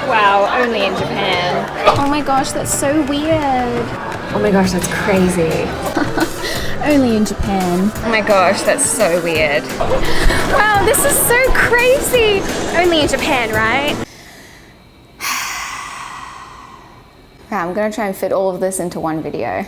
Wow, only in Japan. Oh my gosh, that's so weird. Oh my gosh, that's crazy. Only in Japan. Oh my gosh, that's so weird. Wow, this is so crazy. Only in Japan, right? Right, I'm gonna try and fit all of this into one video.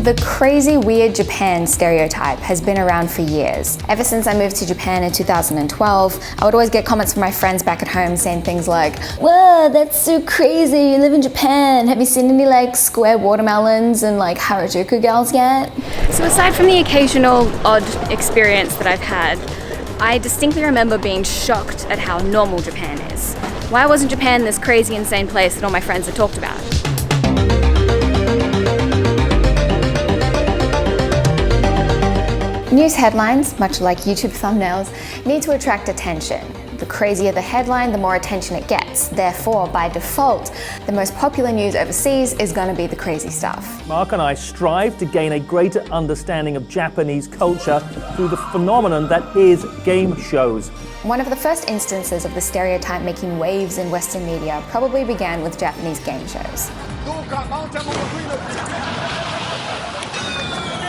The crazy weird Japan stereotype has been around for years. Ever since I moved to Japan in 2012, I would always get comments from my friends back at home saying things like, "Whoa, that's so crazy, you live in Japan. Have you seen any like square watermelons and like Harajuku girls yet?" So aside from the occasional odd experience that I've had, I distinctly remember being shocked at how normal Japan is. Why wasn't Japan this crazy, insane place that all my friends had talked about? News headlines, much like YouTube thumbnails, need to attract attention. The crazier the headline, the more attention it gets. Therefore, by default, the most popular news overseas is going to be the crazy stuff. Mark and I strive to gain a greater understanding of Japanese culture through the phenomenon that is game shows. One of the first instances of the stereotype making waves in Western media probably began with Japanese game shows.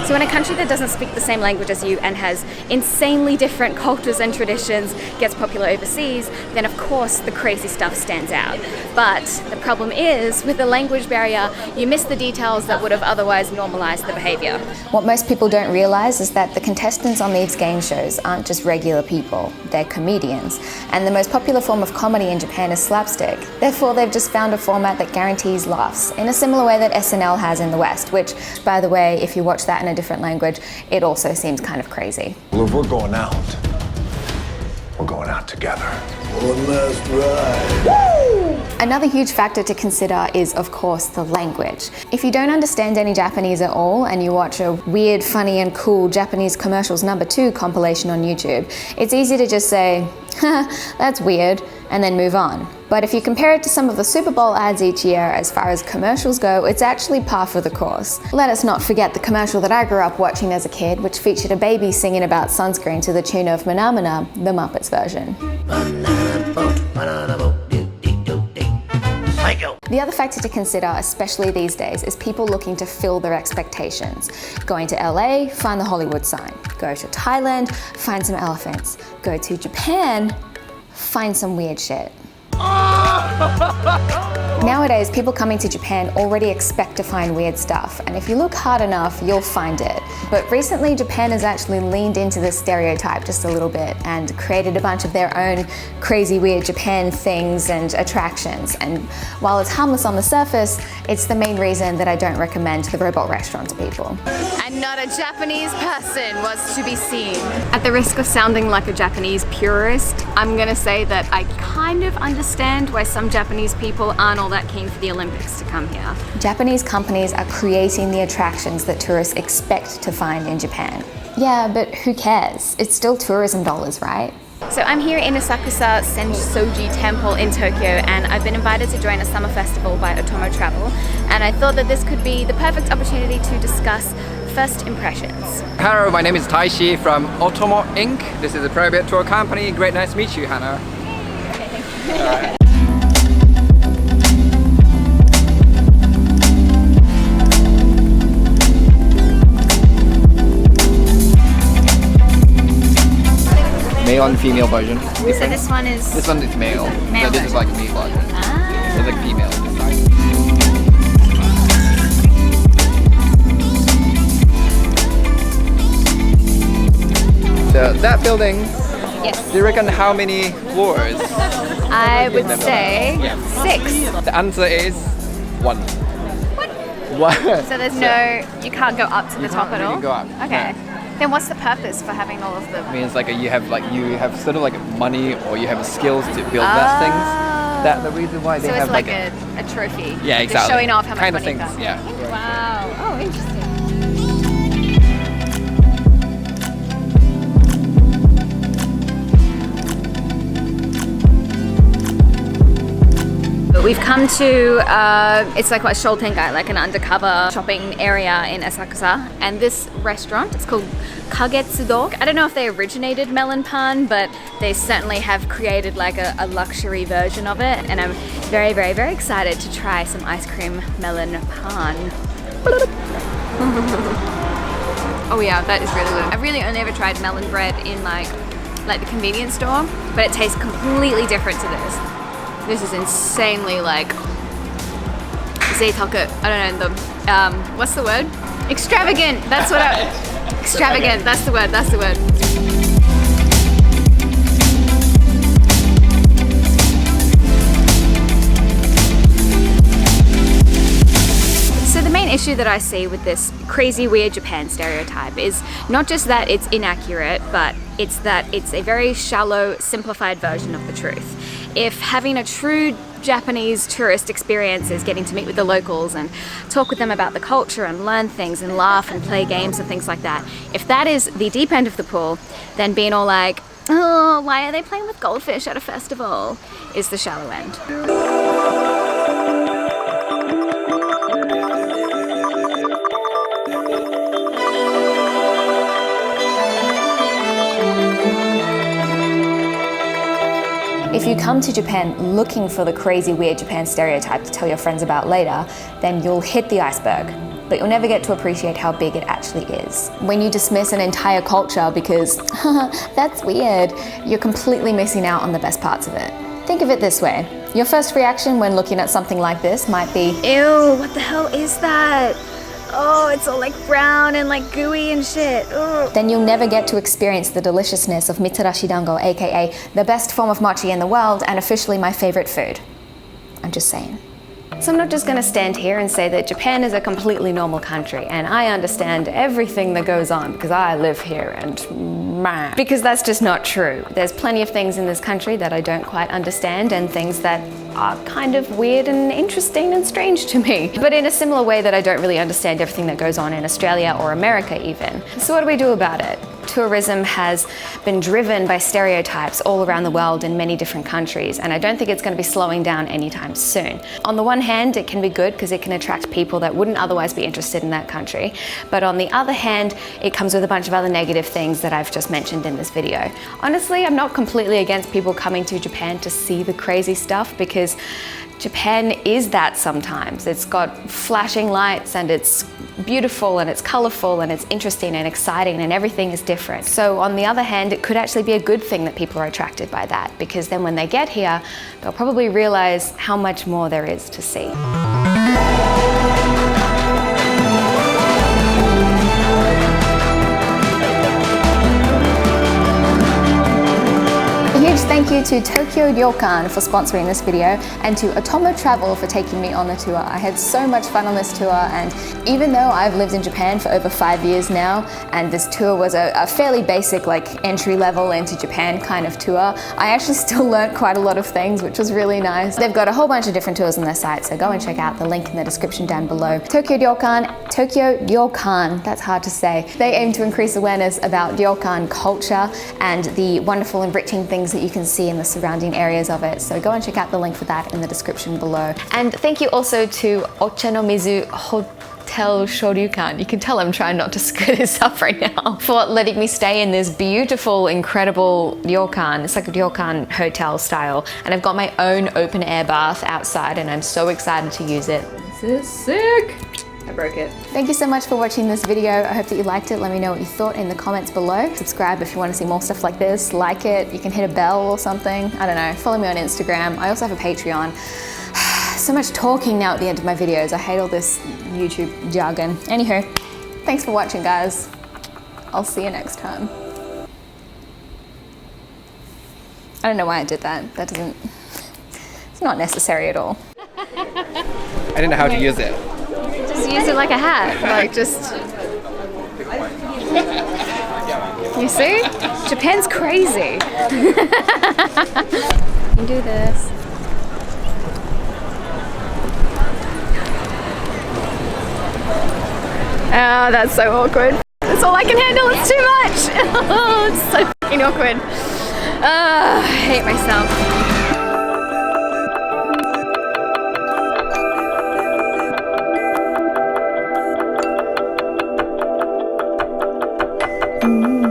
So in a country that doesn't speak the same language as you and has insanely different cultures and traditions gets popular overseas, then of course the crazy stuff stands out. But the problem is, with the language barrier, you miss the details that would have otherwise normalized the behavior. What most people don't realize is that the contestants on these game shows aren't just regular people, they're comedians. And the most popular form of comedy in Japan is slapstick. Therefore, they've just found a format that guarantees laughs, in a similar way that SNL has in the West, which, by the way, if you watch that in a different language, it also seems kind of crazy. Well, if we're going out, we're going out together. One last ride. Woo! Another huge factor to consider is, of course, the language. If you don't understand any Japanese at all and you watch a weird, funny and cool Japanese commercials #2 compilation on YouTube, it's easy to just say, "Huh, that's weird," and then move on. But if you compare it to some of the Super Bowl ads each year, as far as commercials go, it's actually par for the course. Let us not forget the commercial that I grew up watching as a kid, which featured a baby singing about sunscreen to the tune of Manamana, the Muppets version. The other factor to consider, especially these days, is people looking to fill their expectations. Going to LA, find the Hollywood sign. Go to Thailand, find some elephants. Go to Japan, find some weird shit. Nowadays, people coming to Japan already expect to find weird stuff, and if you look hard enough, you'll find it. But recently, Japan has actually leaned into this stereotype just a little bit and created a bunch of their own crazy, weird Japan things and attractions. And while it's harmless on the surface, it's the main reason that I don't recommend the robot restaurant to people. And not a Japanese person was to be seen. At the risk of sounding like a Japanese purist, I'm gonna say that I kind of understand why some Japanese people aren't all that keen for the Olympics to come here. Japanese companies are creating the attractions that tourists expect to find in Japan. Yeah, but who cares? It's still tourism dollars, right? So I'm here in Asakusa Sensoji Temple in Tokyo, and I've been invited to join a summer festival by Otomo Travel, and I thought that this could be the perfect opportunity to discuss first impressions. Hello, my name is Taishi from Otomo Inc. This is a private tour company. Great, nice to meet you, Hannah. Okay, thank you. All right. Male and female version. So this one is... This one is male. Male So this is like a male version. Ah. It's like female. So that building, Yes. do you reckon how many floors? I would say 6. The answer is 1. What? 1. So there's no... You can't go up to the top at all? really go up, Okay. no. Then what's the purpose for having all of them? It means like you have sort of like money or you have skills to build that things. That's the reason why they So have it's like a trophy. Yeah, exactly. Just showing off how much kind of money things. you've got. Yeah. Wow. Oh, interesting. We've come to, it's like what Shotengai, like an undercover shopping area in Asakusa. And this restaurant, it's called Kagetsudo. I don't know if they originated melon pan, but they certainly have created like a luxury version of it. And I'm very, very, very excited to try some ice cream melon pan. Oh yeah, that is really good. I've really only ever tried melon bread in like the convenience store, but it tastes completely different to this. This is insanely like zeitaku. I don't know the what's the word? Extravagant. That's what extravagant. That's the word. That's the word. So the main issue that I see with this crazy weird Japan stereotype is not just that it's inaccurate, but it's that it's a very shallow, simplified version of the truth. If having a true Japanese tourist experience is getting to meet with the locals and talk with them about the culture and learn things and laugh and play games and things like that, if that is the deep end of the pool, then being all like, oh, why are they playing with goldfish at a festival, is the shallow end. If you come to Japan looking for the crazy weird Japan stereotype to tell your friends about later, then you'll hit the iceberg, but you'll never get to appreciate how big it actually is. When you dismiss an entire culture because, that's weird, you're completely missing out on the best parts of it. Think of it this way. Your first reaction when looking at something like this might be, ew, what the hell is that? Oh, it's all like brown and like gooey and shit. Ugh. Then you'll never get to experience the deliciousness of mitarashi dango, aka the best form of mochi in the world and officially my favorite food. I'm just saying. So I'm not just going to stand here and say that Japan is a completely normal country and I understand everything that goes on because I live here and because that's just not true. There's plenty of things in this country that I don't quite understand and things that are kind of weird and interesting and strange to me. But in a similar way that I don't really understand everything that goes on in Australia or America even. So what do we do about it? Tourism has been driven by stereotypes all around the world in many different countries, and I don't think it's going to be slowing down anytime soon. On the one hand, it can be good because it can attract people that wouldn't otherwise be interested in that country, but on the other hand, it comes with a bunch of other negative things that I've just mentioned in this video. Honestly, I'm not completely against people coming to Japan to see the crazy stuff because Japan is that sometimes. It's got flashing lights and it's beautiful and it's colorful and it's interesting and exciting and everything is different. So on the other hand, it could actually be a good thing that people are attracted by that because then when they get here, they'll probably realize how much more there is to see. Huge thank you to Tokyo Ryokan for sponsoring this video and to Otomo Travel for taking me on the tour. I had so much fun on this tour, and even though I've lived in Japan for over 5 years now and this tour was a fairly basic like entry level into Japan kind of tour, I actually still learnt quite a lot of things, which was really nice. They've got a whole bunch of different tours on their site, so go and check out the link in the description down below. Tokyo Ryokan, that's hard to say. They aim to increase awareness about ryokan culture and the wonderful enriching things that you can see in the surrounding areas of it. So go and check out the link for that in the description below. And thank you also to Ocha no Mizu Hotel Shoryukan. You can tell I'm trying not to screw this up right now. For letting me stay in this beautiful, incredible ryokan. It's like a ryokan hotel style. And I've got my own open air bath outside and I'm so excited to use it. This is sick. I broke it. Thank you so much for watching this video. I hope that you liked it. Let me know what you thought in the comments below. Subscribe if you want to see more stuff like this. Like it. You can hit a bell or something. I don't know. Follow me on Instagram. I also have a Patreon. So much talking now at the end of my videos. I hate all this YouTube jargon. Anywho, thanks for watching, guys. I'll see you next time. I don't know why I did that. That doesn't... It's not necessary at all. I didn't know how to use it. Just use it like a hat, like just... You see? Japan's crazy. You can do this. Oh, that's so awkward. That's all I can handle, it's too much. Oh, it's so fucking awkward. I hate myself. Mm.